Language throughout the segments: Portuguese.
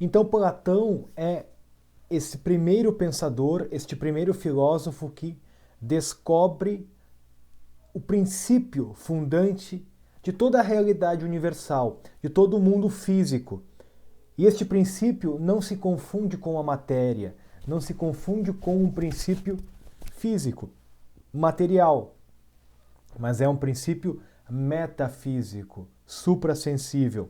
Então Platão é esse primeiro pensador, este primeiro filósofo que descobre o princípio fundante de toda a realidade universal, de todo o mundo físico. E este princípio não se confunde com a matéria, não se confunde com um princípio físico, material, mas é um princípio metafísico, suprassensível,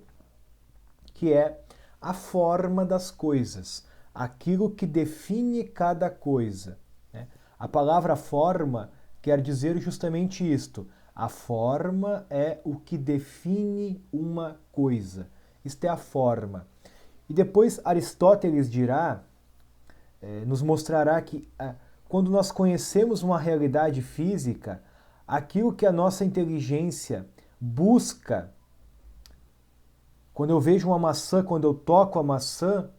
que é a forma das coisas, aquilo que define cada coisa. A palavra forma quer dizer justamente isto. A forma é o que define uma coisa. Isto é a forma. E depois Aristóteles dirá, nos mostrará que quando nós conhecemos uma realidade física, aquilo que a nossa inteligência busca, quando eu vejo uma maçã, quando eu toco a maçã,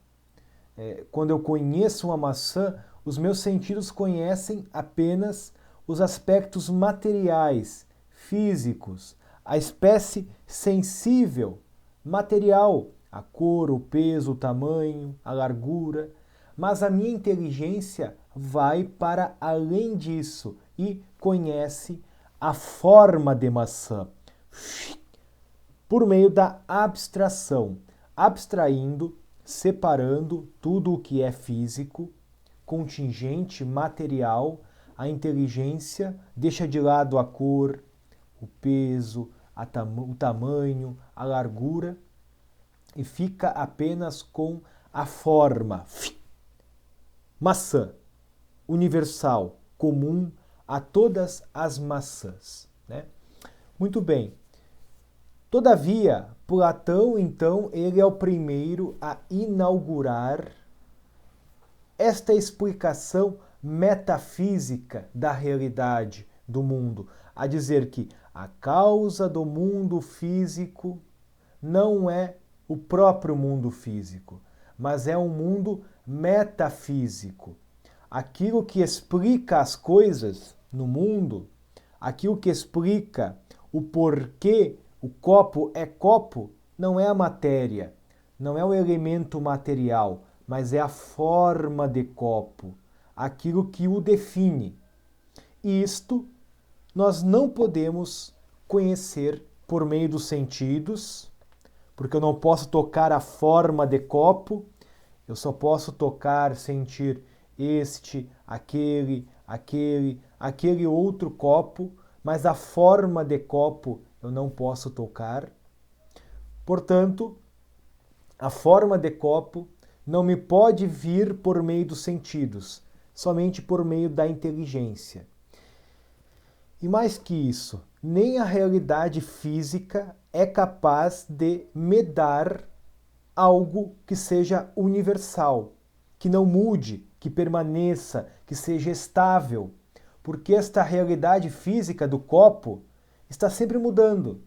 quando eu conheço uma maçã, os meus sentidos conhecem apenas os aspectos materiais, físicos, a espécie sensível, material, a cor, o peso, o tamanho, a largura. Mas a minha inteligência vai para além disso e conhece a forma de maçã por meio da abstração, abstraindo, separando tudo o que é físico, contingente, material. A inteligência deixa de lado a cor, o peso, o tamanho, a largura e fica apenas com a forma. Maçã, universal, comum a todas as maçãs. Muito bem. Todavia, Platão, então, ele é o primeiro a inaugurar esta explicação metafísica da realidade do mundo, a dizer que a causa do mundo físico não é o próprio mundo físico, mas é um mundo metafísico. Aquilo que explica as coisas no mundo, aquilo que explica o porquê o copo é copo, não é a matéria, não é o elemento material, mas é a forma de copo, aquilo que o define. E isto nós não podemos conhecer por meio dos sentidos, porque eu não posso tocar a forma de copo, eu só posso tocar, sentir este, aquele outro copo, mas a forma de copo eu não posso tocar. Portanto, a forma de copo não me pode vir por meio dos sentidos, somente por meio da inteligência. E mais que isso, nem a realidade física é capaz de me dar algo que seja universal, que não mude, que permaneça, que seja estável, porque esta realidade física do copo está sempre mudando.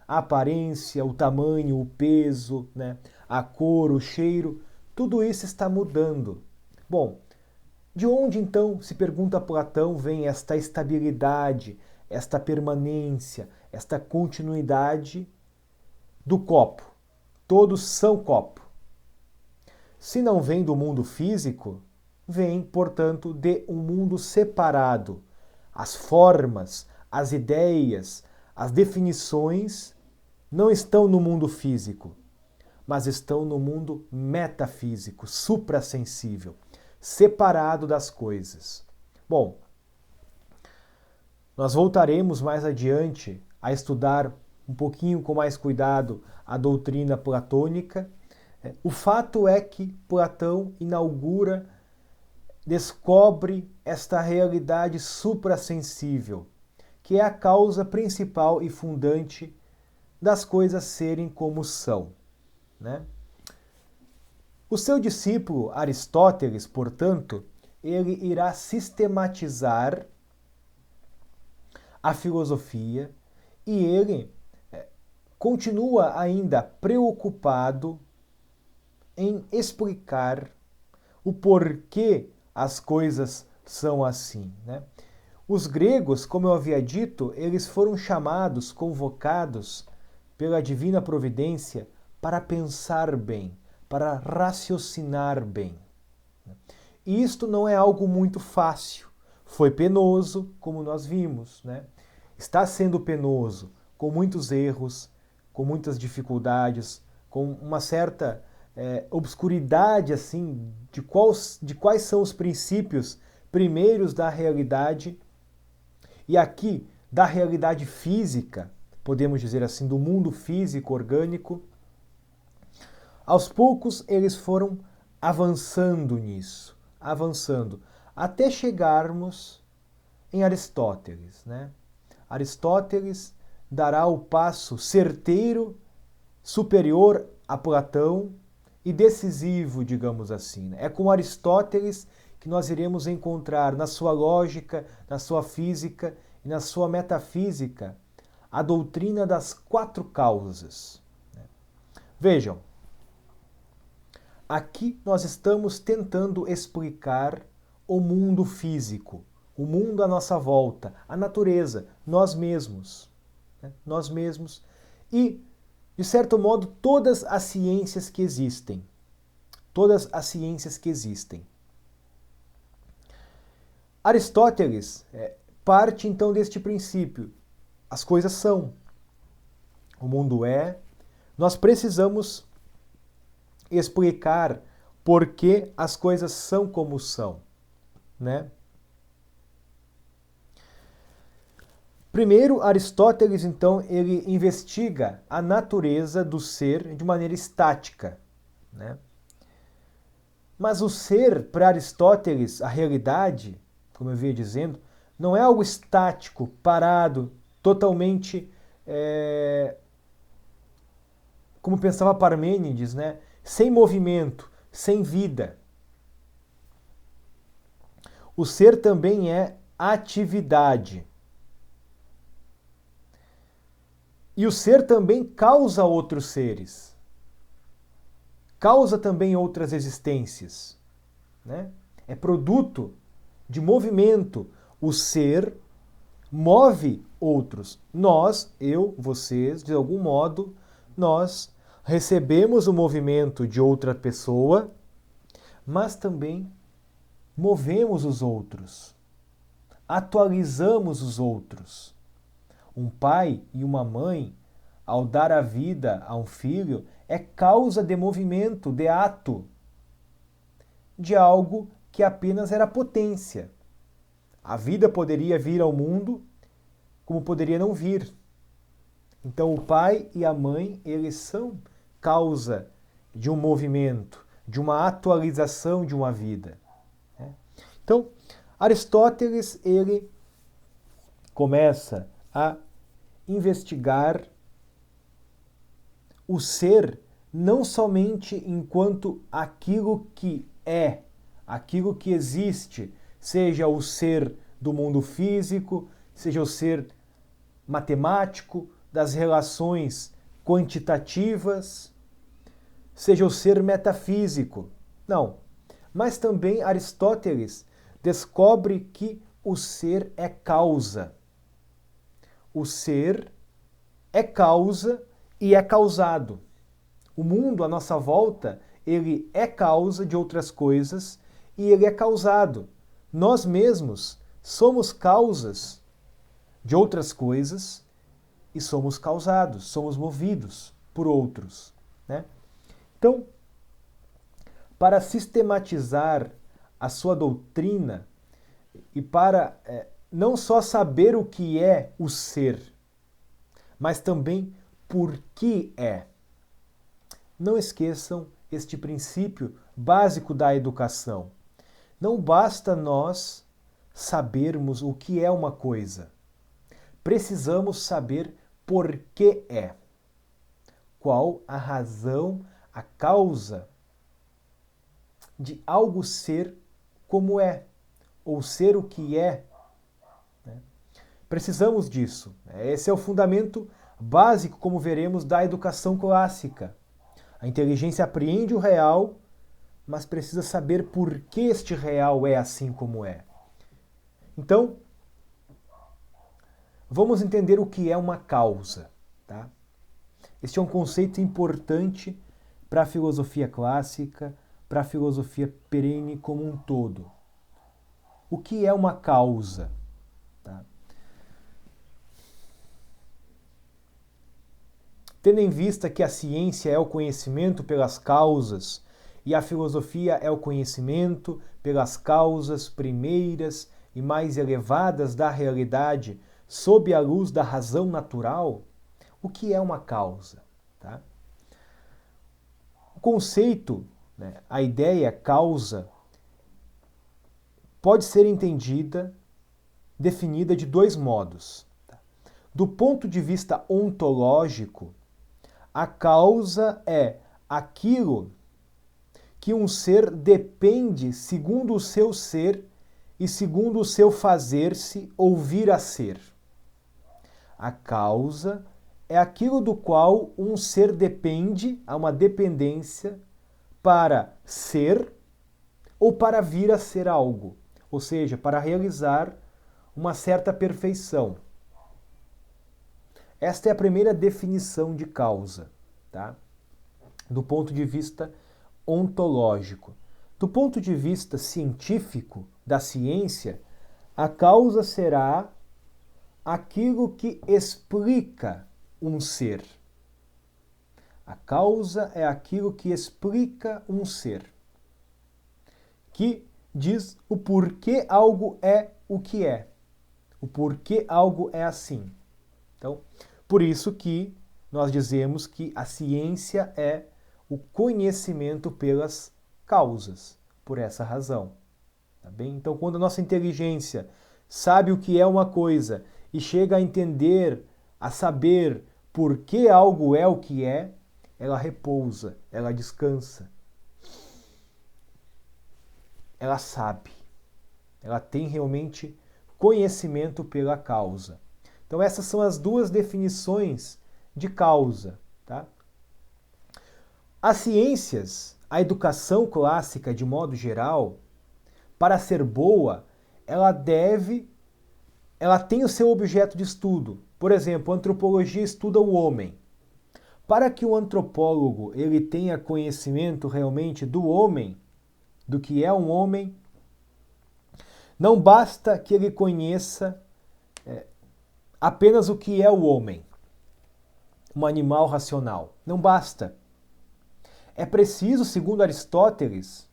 A aparência, o tamanho, o peso, a cor, o cheiro, tudo isso está mudando. Bom, de onde então, se pergunta Platão, vem esta estabilidade, esta permanência, esta continuidade do copo? Todos são copo. Se não vem do mundo físico, vem, portanto, de um mundo separado. As formas, as ideias, as definições não estão no mundo físico, mas estão no mundo metafísico, suprassensível, separado das coisas. Bom, nós voltaremos mais adiante a estudar um pouquinho com mais cuidado a doutrina platônica. O fato é que Platão inaugura, descobre esta realidade suprassensível, que é a causa principal e fundante das coisas serem como são. O seu discípulo Aristóteles, portanto, ele irá sistematizar a filosofia e ele continua ainda preocupado em explicar o porquê as coisas são assim. Os gregos, como eu havia dito, eles foram chamados, convocados pela divina providência para pensar bem, para raciocinar bem. E isto não é algo muito fácil. Foi penoso, como nós vimos, né? Está sendo penoso, com muitos erros, com muitas dificuldades, com uma certa obscuridade assim de quais são os princípios primeiros da realidade, e aqui da realidade física, podemos dizer assim, do mundo físico orgânico. Aos poucos eles foram avançando nisso, avançando, até chegarmos em Aristóteles, né? Aristóteles dará o passo certeiro, superior a Platão e decisivo, digamos assim. É com Aristóteles que nós iremos encontrar na sua lógica, na sua física e na sua metafísica a doutrina das quatro causas. Vejam, aqui nós estamos tentando explicar o mundo físico, o mundo à nossa volta, a natureza, nós mesmos. Nós mesmos e, de certo modo, todas as ciências que existem. Todas as ciências que existem. Aristóteles parte então deste princípio. As coisas são. O mundo é. Nós precisamos explicar por que as coisas são como são, né? Primeiro, Aristóteles, então, ele investiga a natureza do ser de maneira estática, né? Mas o ser, para Aristóteles, a realidade, como eu vinha dizendo, não é algo estático, parado, totalmente, como pensava Parmênides, né? Sem movimento, sem vida. O ser também é atividade. E o ser também causa outros seres. Causa também outras existências, né? É produto de movimento. O ser move outros. Nós, eu, vocês, de algum modo, nós recebemos o movimento de outra pessoa, mas também movemos os outros. Atualizamos os outros. Um pai e uma mãe, ao dar a vida a um filho, é causa de movimento, de ato, de algo que apenas era potência. A vida poderia vir ao mundo, como poderia não vir. Então o pai e a mãe, eles são causa de um movimento, de uma atualização de uma vida. Então, Aristóteles, ele começa a investigar o ser não somente enquanto aquilo que é, aquilo que existe, seja o ser do mundo físico, seja o ser matemático, das relações quantitativas, seja o ser metafísico. Não. Mas também Aristóteles descobre que o ser é causa. O ser é causa e é causado. O mundo à nossa volta, ele é causa de outras coisas e ele é causado. Nós mesmos somos causas de outras coisas e somos causados, somos movidos por outros, né? Então, para sistematizar a sua doutrina e para não só saber o que é o ser, mas também por que é. Não esqueçam este princípio básico da educação. Não basta nós sabermos o que é uma coisa. Precisamos saber por que é. Qual a razão, a causa de algo ser como é, ou ser o que é. Precisamos disso. Esse é o fundamento básico, como veremos, da educação clássica. A inteligência apreende o real, mas precisa saber por que este real é assim como é. Então, vamos entender o que é uma causa. Tá? Este é um conceito importante para a filosofia clássica, para a filosofia perene como um todo. O que é uma causa? Tá? Tendo em vista que a ciência é o conhecimento pelas causas e a filosofia é o conhecimento pelas causas primeiras e mais elevadas da realidade sob a luz da razão natural, o que é uma causa? Tá? O conceito, né, a ideia causa, pode ser entendida, definida de dois modos. Do ponto de vista ontológico, a causa é aquilo que um ser depende segundo o seu ser e segundo o seu fazer-se ou vir a ser. A causa é aquilo do qual um ser depende, há uma dependência para ser ou para vir a ser algo, ou seja, para realizar uma certa perfeição. Esta é a primeira definição de causa, tá? Do ponto de vista ontológico. Do ponto de vista científico, da ciência, a causa será aquilo que explica um ser. A causa é aquilo que explica um ser, que diz o porquê algo é o que é, o porquê algo é assim. Então, por isso que nós dizemos que a ciência é o conhecimento pelas causas, por essa razão. Tá bem? Então, quando a nossa inteligência sabe o que é uma coisa e chega a entender, a saber por que algo é o que é, ela repousa, ela descansa. Ela sabe. Ela tem realmente conhecimento pela causa. Então essas são as duas definições de causa. Tá? As ciências, a educação clássica de modo geral, para ser boa, ela tem o seu objeto de estudo. Por exemplo, a antropologia estuda o homem. Para que o antropólogo ele tenha conhecimento realmente do homem, do que é um homem, não basta que ele conheça apenas o que é o homem, um animal racional. Não basta. É preciso, segundo Aristóteles,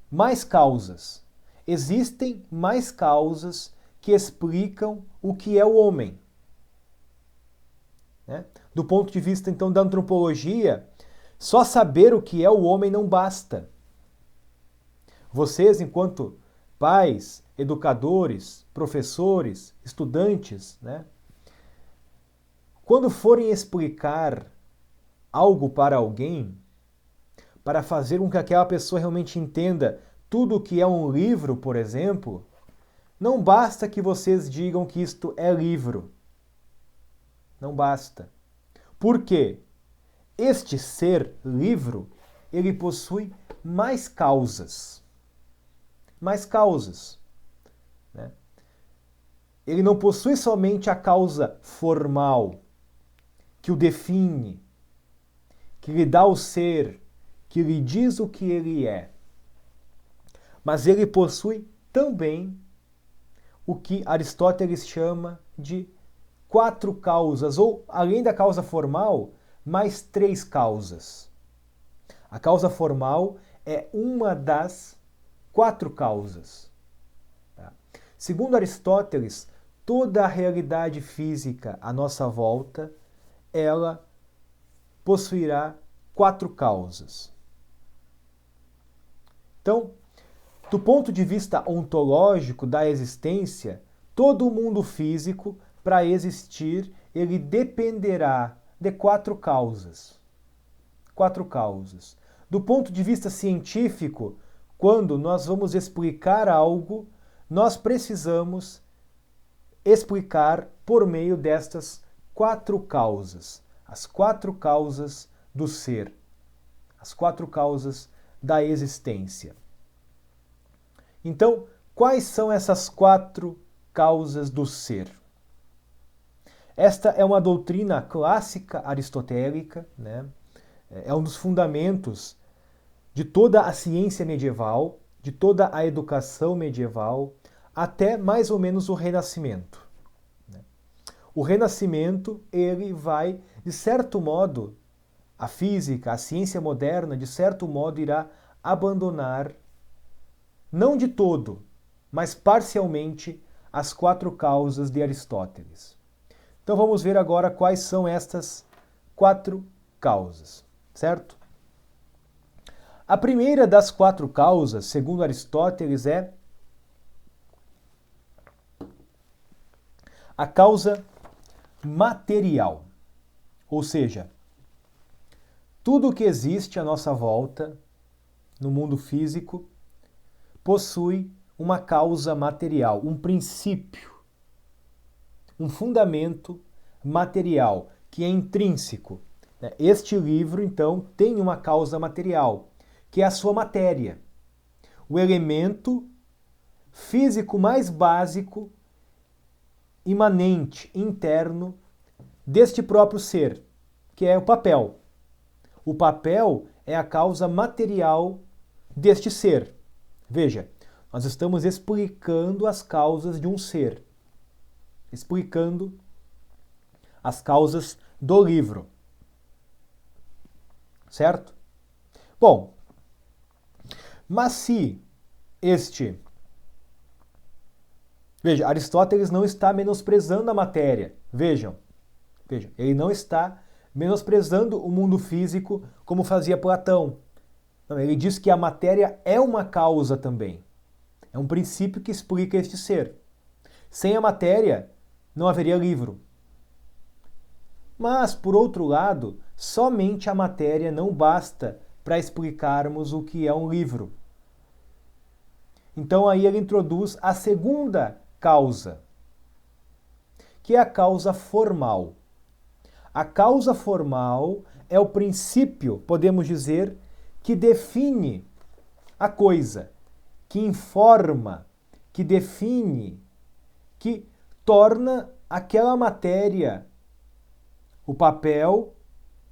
mais causas. Existem mais causas que explicam o que é o homem. Né? Do ponto de vista, então, da antropologia, só saber o que é o homem não basta. Vocês, enquanto pais, educadores, professores, estudantes, né? Quando forem explicar algo para alguém, para fazer com que aquela pessoa realmente entenda tudo o que é um livro, por exemplo, não basta que vocês digam que isto é livro. Não basta. Por quê? Este ser livro, ele possui mais causas. Mais causas. Né? Ele não possui somente a causa formal, que o define, que lhe dá o ser, que lhe diz o que ele é. Mas ele possui também o que Aristóteles chama de 4 causas, ou além da causa formal, mais 3 causas. A causa formal é uma das 4 causas. Tá? Segundo Aristóteles, toda a realidade física à nossa volta, ela possuirá 4 causas. Então, do ponto de vista ontológico da existência, todo o mundo físico, para existir, ele dependerá de 4 causas. 4 causas. Do ponto de vista científico, quando nós vamos explicar algo, nós precisamos explicar por meio destas 4 causas. As 4 causas do ser. As 4 causas da existência. Então, quais são essas 4 causas do ser? Esta é uma doutrina clássica aristotélica, né? é um dos fundamentos de toda a ciência medieval, de toda a educação medieval, até mais ou menos o Renascimento. O Renascimento, ele vai, de certo modo, a física, a ciência moderna, de certo modo, irá abandonar, não de todo, mas parcialmente, as 4 causas de Aristóteles. Então vamos ver agora quais são estas 4 causas, certo? A primeira das 4 causas, segundo Aristóteles, é a causa material. Ou seja, tudo que existe à nossa volta, no mundo físico, possui uma causa material, um princípio, um fundamento material, que é intrínseco. Este livro, então, tem uma causa material, que é a sua matéria, o elemento físico mais básico, imanente, interno, deste próprio ser, que é o papel. O papel é a causa material deste ser. Veja, nós estamos explicando as causas de um ser, explicando as causas do livro. Certo? Bom, mas se este... Veja, Aristóteles não está menosprezando a matéria. Vejam, ele não está menosprezando o mundo físico como fazia Platão. Não, ele diz que a matéria é uma causa também. É um princípio que explica este ser. Sem a matéria, não haveria livro. Mas, por outro lado, somente a matéria não basta para explicarmos o que é um livro. Então aí ele introduz a segunda causa, que é a causa formal. A causa formal é o princípio, podemos dizer, que define a coisa, que informa, que define, que torna aquela matéria, o papel,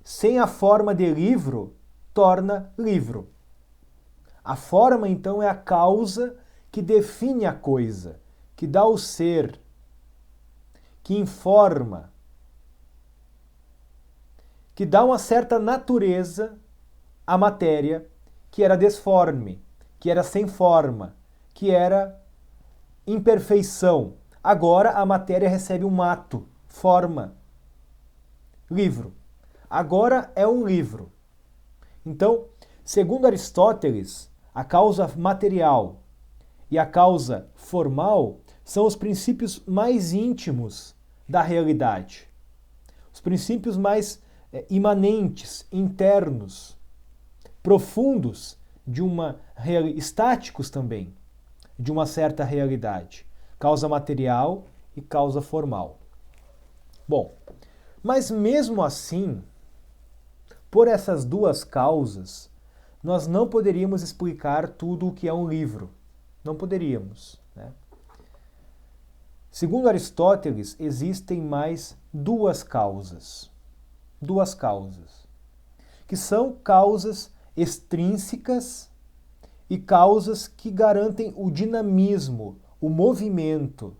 sem a forma de livro, torna livro. A forma, então, é a causa que define a coisa, que dá o ser, que informa, que dá uma certa natureza à matéria que era desforme, que era sem forma, que era imperfeição. Agora a matéria recebe um ato, forma, livro. Agora é um livro. Então, segundo Aristóteles, a causa material e a causa formal são os princípios mais íntimos da realidade. Os princípios mais imanentes, internos, profundos de uma estáticos também, de uma certa realidade. Causa material e causa formal. Bom, mas mesmo assim, por essas duas causas, nós não poderíamos explicar tudo o que é um livro. Não poderíamos, né? Segundo Aristóteles, existem mais duas causas. Duas causas. Que são causas extrínsecas e causas que garantem o dinamismo, o movimento,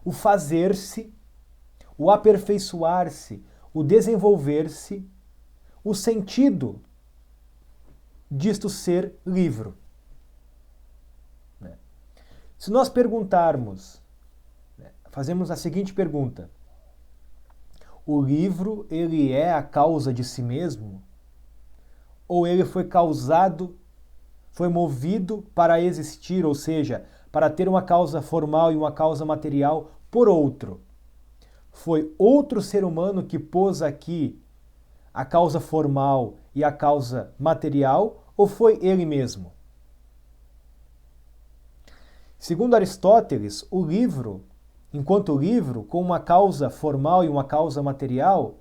o fazer-se, o aperfeiçoar-se, o desenvolver-se, o sentido disto ser livro. Se nós perguntarmos, fazemos a seguinte pergunta: o livro, ele é a causa de si mesmo? Ou ele foi causado, foi movido para existir, ou seja, para ter uma causa formal e uma causa material por outro? Foi outro ser humano que pôs aqui a causa formal e a causa material, ou foi ele mesmo? Segundo Aristóteles, o livro, enquanto livro, com uma causa formal e uma causa material,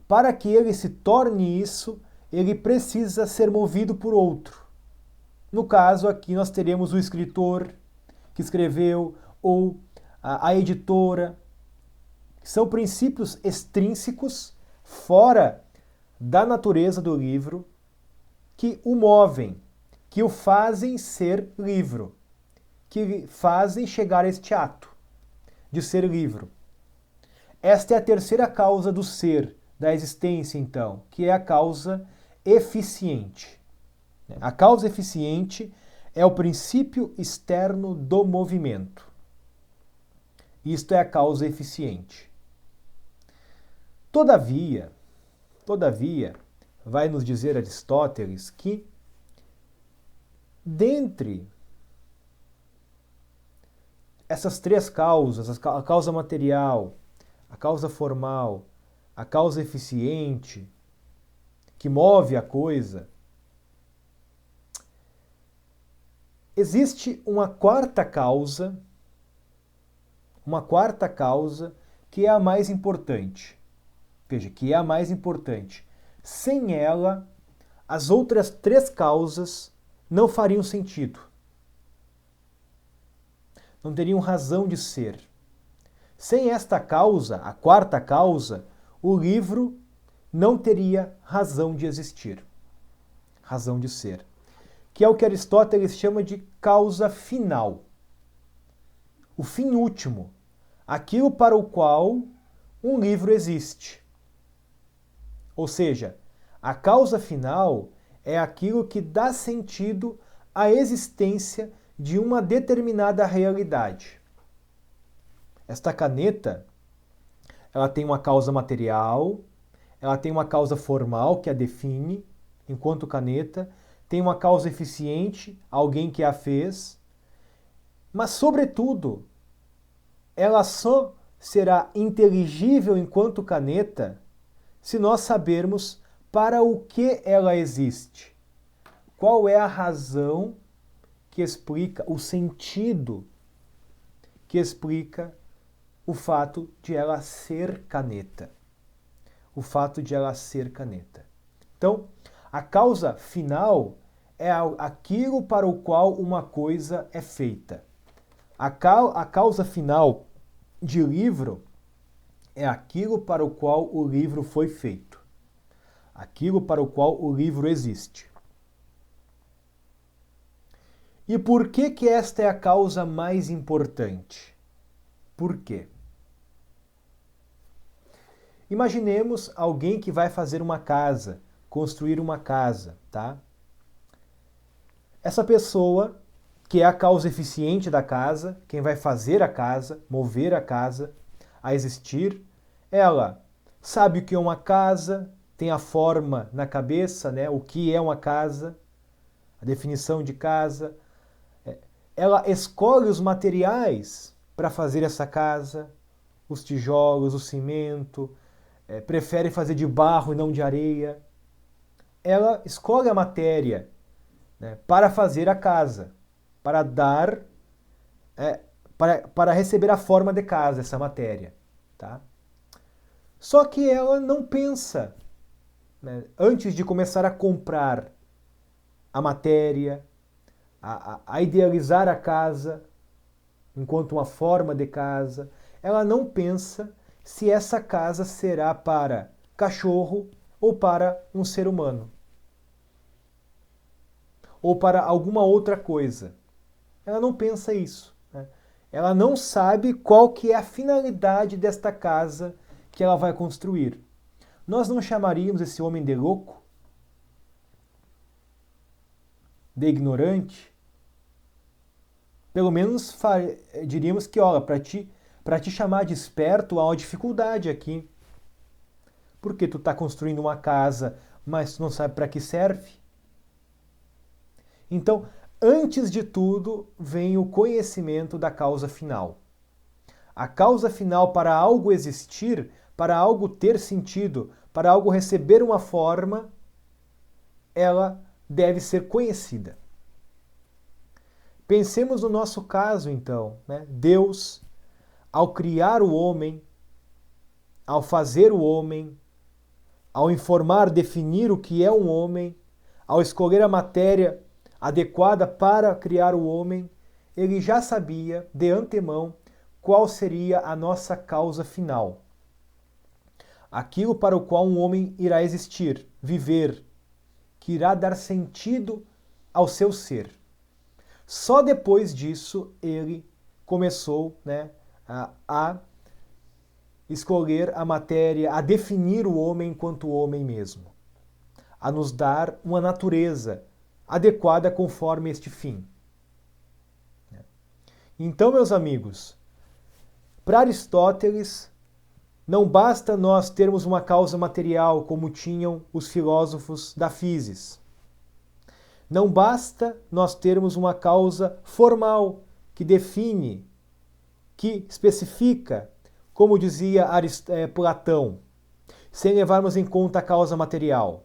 para que ele se torne isso, ele precisa ser movido por outro. No caso aqui nós teremos o escritor que escreveu, ou a editora. São princípios extrínsecos, fora da natureza do livro que o movem, que o fazem ser livro, que fazem chegar a este ato de ser livro. Esta é a terceira causa do ser, da existência, então, que é a causa eficiente. A causa eficiente é o princípio externo do movimento. Isto é a causa eficiente. Todavia, vai nos dizer Aristóteles que, dentre essas três causas, a causa material, a causa formal, a causa eficiente, que move a coisa, existe uma quarta causa que é a mais importante. Veja, que é a mais importante. Sem ela, as outras três causas não fariam sentido. Não teriam razão de ser. Sem esta causa, a quarta causa, o livro não teria razão de existir, razão de ser, que é o que Aristóteles chama de causa final. O fim último, aquilo para o qual um livro existe. Ou seja, a causa final é aquilo que dá sentido à existência de uma determinada realidade. Esta caneta, ela tem uma causa material, ela tem uma causa formal que a define, enquanto caneta, tem uma causa eficiente, alguém que a fez, mas, sobretudo, ela só será inteligível enquanto caneta se nós sabermos para o que ela existe. Qual é a razão que explica, o sentido que explica o fato de ela ser caneta. O fato de ela ser caneta. Então, a causa final é aquilo para o qual uma coisa é feita. A causa final de livro é aquilo para o qual o livro foi feito. Aquilo para o qual o livro existe. E por que esta é a causa mais importante? Por quê? Imaginemos alguém que vai fazer uma casa, construir uma casa, tá? Essa pessoa, que é a causa eficiente da casa, quem vai fazer a casa, mover a casa a existir, ela sabe o que é uma casa, tem a forma na cabeça, né? O que é uma casa, a definição de casa. Ela escolhe os materiais para fazer essa casa, os tijolos, o cimento, prefere fazer de barro e não de areia. Ela escolhe a matéria, né, para fazer a casa, para dar, para receber a forma de casa, essa matéria. Tá? Só que ela não pensa, né, antes de começar a comprar a matéria, a idealizar a casa enquanto uma forma de casa, ela não pensa se essa casa será para cachorro ou para um ser humano. Ou para alguma outra coisa. Ela não pensa isso. Né? Ela não sabe qual que é a finalidade desta casa que ela vai construir. Nós não chamaríamos esse homem de louco? De ignorante? Pelo menos diríamos que, olha, para te chamar de esperto há uma dificuldade aqui. Porque tu está construindo uma casa, mas tu não sabe para que serve? Então, antes de tudo, vem o conhecimento da causa final. A causa final para algo existir, para algo ter sentido, para algo receber uma forma, ela deve ser conhecida. Pensemos no nosso caso, então. Né? Deus, ao criar o homem, ao fazer o homem, ao informar, definir o que é um homem, ao escolher a matéria adequada para criar o homem, ele já sabia de antemão qual seria a nossa causa final. aquilo para o qual um homem irá existir, viver, que irá dar sentido ao seu ser. Só depois disso ele começou, né, a escolher a matéria, a definir o homem enquanto homem mesmo, a nos dar uma natureza adequada conforme este fim. Então, meus amigos, para Aristóteles, não basta nós termos uma causa material como tinham os filósofos da physis. Não basta nós termos uma causa formal que define, que especifica, como dizia Platão, sem levarmos em conta a causa material.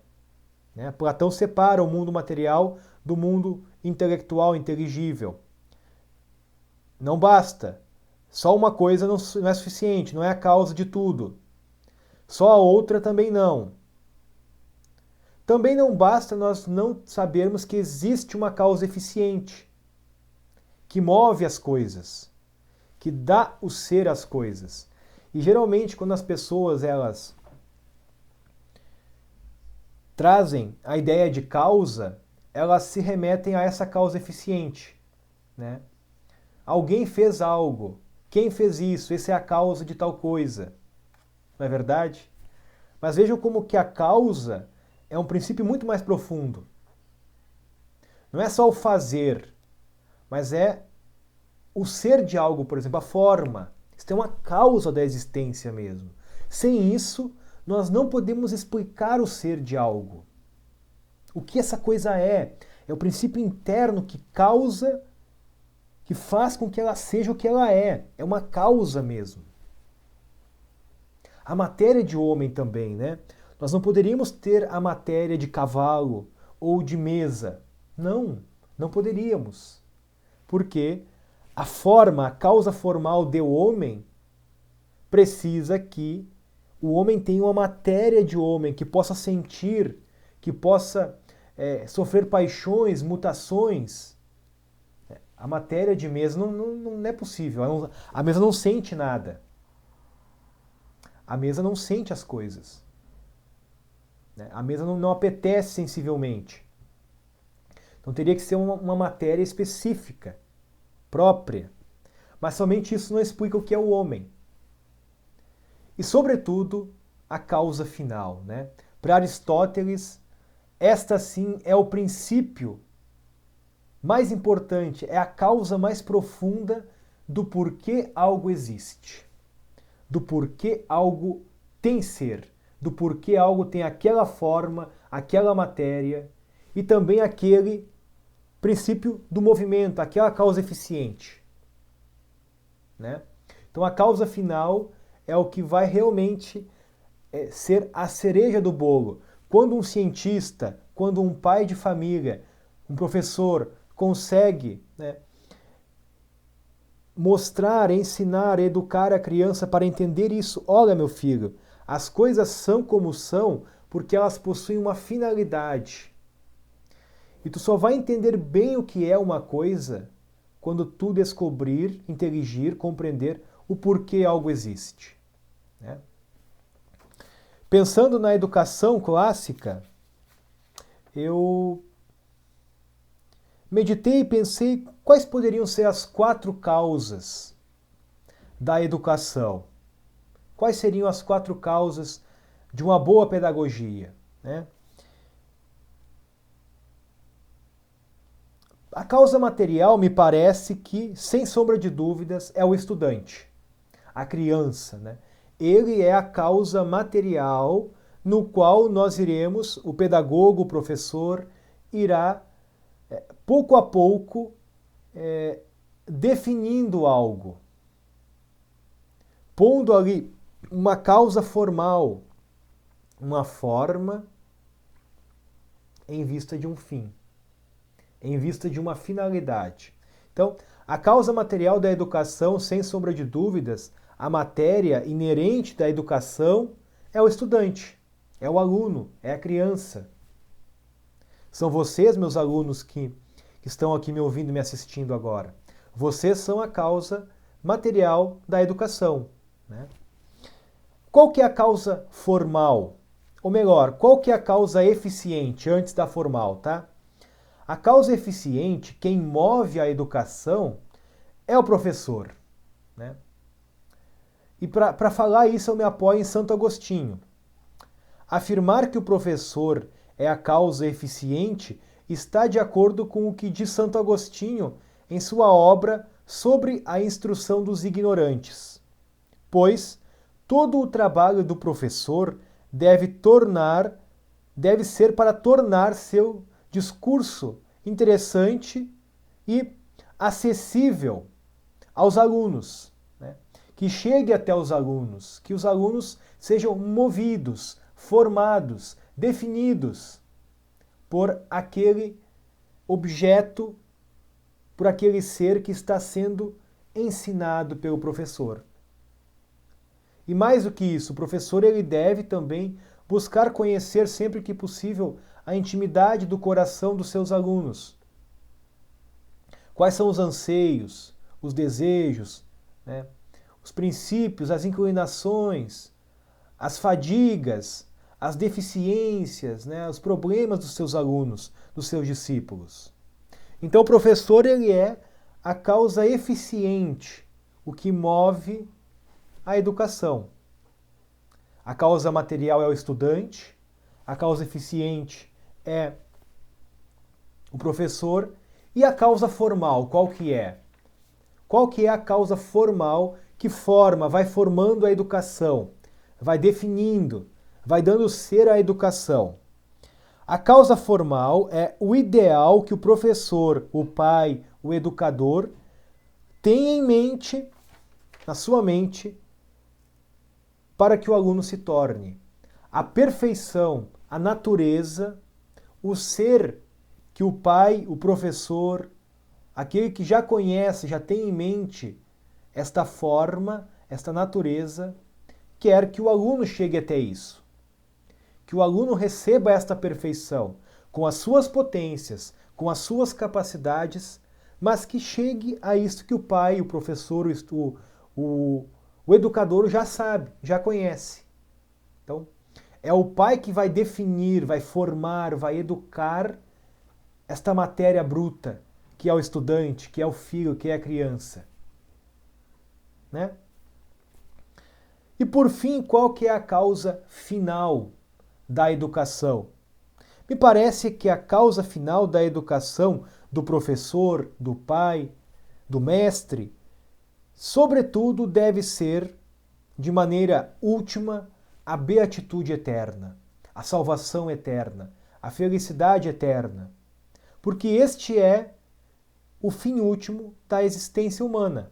Platão separa o mundo material do mundo intelectual, inteligível. Não basta. Só uma coisa não é suficiente, não é a causa de tudo. Só a outra também não. Também não basta nós não sabermos que existe uma causa eficiente, que move as coisas, que dá o ser às coisas. E geralmente quando as pessoas elas trazem a ideia de causa, elas se remetem a essa causa eficiente, né? Alguém fez algo. Quem fez isso? Essa é a causa de tal coisa. Não é verdade? Mas vejam como que a causa é um princípio muito mais profundo. Não é só o fazer, mas é o ser de algo, por exemplo, a forma. Isso tem uma causa da existência mesmo. Sem isso, nós não podemos explicar o ser de algo. O que essa coisa é? É o princípio interno que causa, que faz com que ela seja o que ela é. É uma causa mesmo. A matéria de homem também, né? Nós não poderíamos ter a matéria de cavalo ou de mesa. Não, não poderíamos. Porque a forma, a causa formal do homem precisa que o homem tenha uma matéria de homem que possa sentir, que possa sofrer paixões, mutações. A matéria de mesa não é possível. A mesa não sente nada. A mesa não sente as coisas. A mesa não apetece sensivelmente. Então teria que ser uma matéria específica, própria. Mas somente isso não explica o que é o homem. E, sobretudo, a causa final, né? Para Aristóteles, esta sim é o princípio mais importante, é a causa mais profunda do porquê algo existe, do porquê algo tem ser, do porquê algo tem aquela forma, aquela matéria e também aquele princípio do movimento, aquela causa eficiente, né? Então a causa final é o que vai realmente ser a cereja do bolo. Quando um cientista, quando um pai de família, um professor consegue, né, mostrar, ensinar, educar a criança para entender isso. Olha, meu filho, as coisas são como são porque elas possuem uma finalidade. E tu só vai entender bem o que é uma coisa quando tu descobrir, inteligir, compreender o porquê algo existe. Né? Pensando na educação clássica, eu meditei e pensei quais poderiam ser as 4 causas da educação. Quais seriam as 4 causas de uma boa pedagogia, né? A causa material me parece que, sem sombra de dúvidas, é o estudante, a criança, né? Ele é a causa material no qual nós iremos, o pedagogo, o professor, irá, pouco a pouco, definindo algo, pondo ali uma causa formal, uma forma em vista de um fim, em vista de uma finalidade. Então, a causa material da educação, sem sombra de dúvidas, a matéria inerente da educação é o estudante, é o aluno, é a criança. São vocês, meus alunos, que estão aqui me ouvindo e me assistindo agora. Vocês são a causa material da educação, né? qual que é a causa formal? Ou melhor, qual que é a causa eficiente antes da formal, tá? A causa eficiente, quem move a educação, é o professor, né? E para falar isso eu me apoio em Santo Agostinho. Afirmar que o professor é a causa eficiente está de acordo com o que diz Santo Agostinho em sua obra sobre a instrução dos ignorantes. Pois todo o trabalho do professor deve ser para tornar seu discurso interessante e acessível aos alunos, né? Que chegue até os alunos, que os alunos sejam movidos, formados, definidos por aquele objeto, por aquele ser que está sendo ensinado pelo professor. E mais do que isso, o professor ele deve também buscar conhecer sempre que possível a intimidade do coração dos seus alunos. Quais são os anseios, os desejos, né? Os princípios, as inclinações, as fadigas, as deficiências, né? Os problemas dos seus alunos, dos seus discípulos. Então o professor ele é a causa eficiente, o que move a educação. A causa material é o estudante, a causa eficiente é o professor e a causa formal, qual que é? Qual que é a causa formal que forma, vai formando a educação, vai definindo, vai dando ser à educação? A causa formal é o ideal que o professor, o pai, o educador tem em mente, na sua mente, para que o aluno se torne. A perfeição, a natureza, o ser que o pai, o professor, aquele que já conhece, já tem em mente esta forma, esta natureza, quer que o aluno chegue até isso. Que o aluno receba esta perfeição, com as suas potências, com as suas capacidades, mas que chegue a isso que o pai, o professor, o educador já sabe, já conhece. Então, é o pai que vai definir, vai formar, vai educar esta matéria bruta, que é o estudante, que é o filho, que é a criança. Né? E por fim, qual que é a causa final da educação? Me parece que a causa final da educação do professor, do pai, do mestre, sobretudo deve ser, de maneira última, a beatitude eterna, a salvação eterna, a felicidade eterna. Porque este é o fim último da existência humana.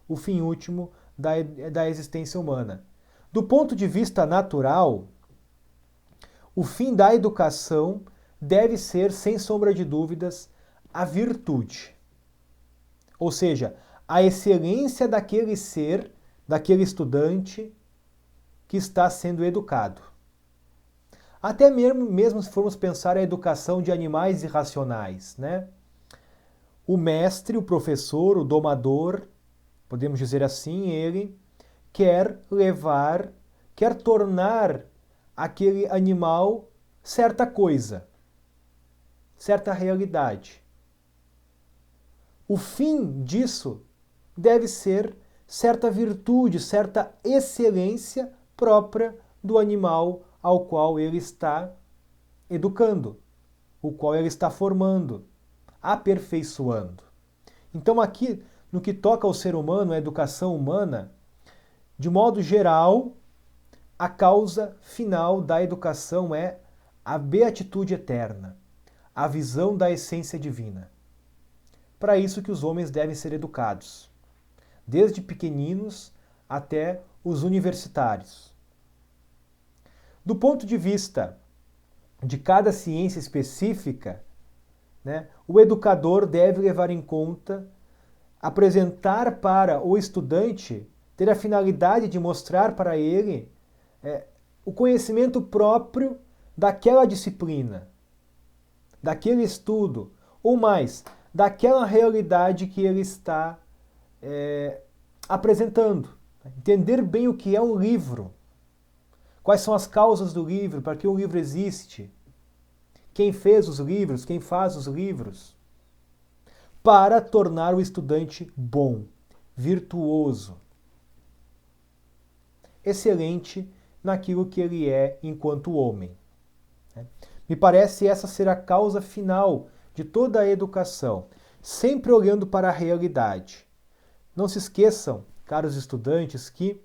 O fim último da existência humana. Do ponto de vista natural, o fim da educação deve ser, sem sombra de dúvidas, a virtude. Ou seja, a excelência daquele ser, daquele estudante que está sendo educado. Até mesmo se formos pensar a educação de animais irracionais, né? O mestre, o professor, o domador, podemos dizer assim, ele quer tornar aquele animal certa coisa, certa realidade. O fim disso deve ser certa virtude, certa excelência própria do animal ao qual ele está educando, o qual ele está formando, aperfeiçoando. Então aqui, no que toca ao ser humano, à educação humana, de modo geral, a causa final da educação é a beatitude eterna, a visão da essência divina. Para isso que os homens devem ser educados, desde pequeninos até os universitários. Do ponto de vista de cada ciência específica, né, o educador deve levar em conta, apresentar para o estudante, ter a finalidade de mostrar para ele o conhecimento próprio daquela disciplina, daquele estudo, ou mais, daquela realidade que ele está apresentando, Entender bem o que é um livro. Quais são as causas do livro, para que o livro existe. Quem fez os livros, quem faz os livros. Para tornar o estudante bom, virtuoso, excelente naquilo que ele é enquanto homem. Me parece essa ser a causa final de toda a educação, sempre olhando para a realidade. Não se esqueçam, caros estudantes, que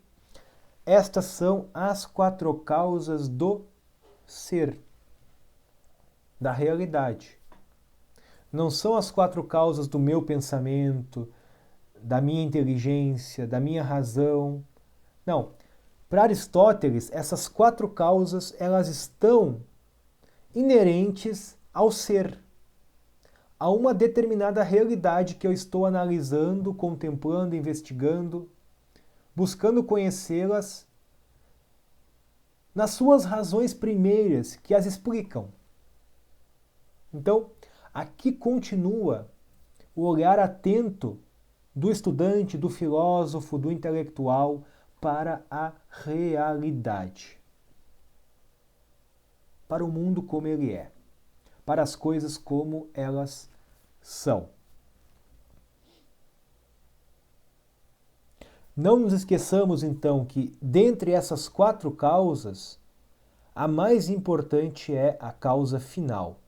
estas são as 4 causas do ser, da realidade. Não são as 4 causas do meu pensamento, da minha inteligência, da minha razão. Não. Para Aristóteles, essas 4 causas, elas estão inerentes ao ser, a uma determinada realidade que eu estou analisando, contemplando, investigando, buscando conhecê-las nas suas razões primeiras que as explicam. Então, aqui continua o olhar atento do estudante, do filósofo, do intelectual para a realidade, para o mundo como ele é, para as coisas como elas são. Não nos esqueçamos, então, que dentre essas 4 causas, a mais importante é a causa final,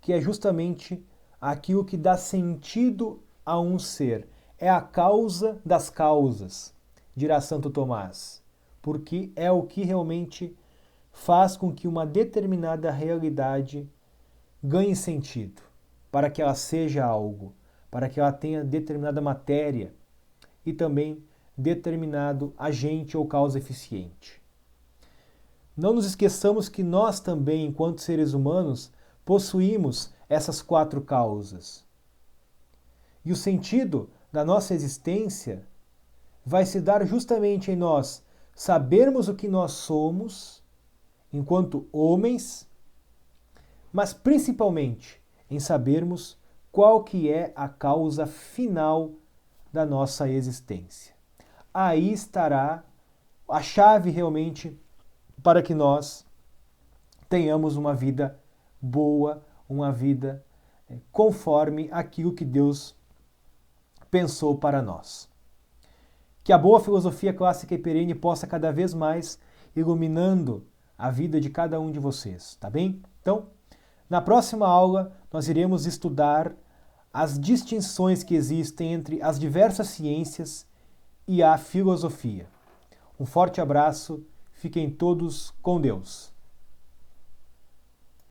que é justamente aquilo que dá sentido a um ser. É a causa das causas, dirá Santo Tomás, porque é o que realmente faz com que uma determinada realidade ganhe sentido, para que ela seja algo, para que ela tenha determinada matéria e também determinado agente ou causa eficiente. Não nos esqueçamos que nós também, enquanto seres humanos, possuímos essas 4 causas. E o sentido da nossa existência vai se dar justamente em nós sabermos o que nós somos enquanto homens, mas principalmente em sabermos qual que é a causa final da nossa existência. Aí estará a chave realmente para que nós tenhamos uma vida boa, uma vida conforme aquilo que Deus pensou para nós. Que a boa filosofia clássica e perene possa cada vez mais iluminando a vida de cada um de vocês, tá bem? Então, na próxima aula nós iremos estudar as distinções que existem entre as diversas ciências e a filosofia. Um forte abraço, fiquem todos com Deus.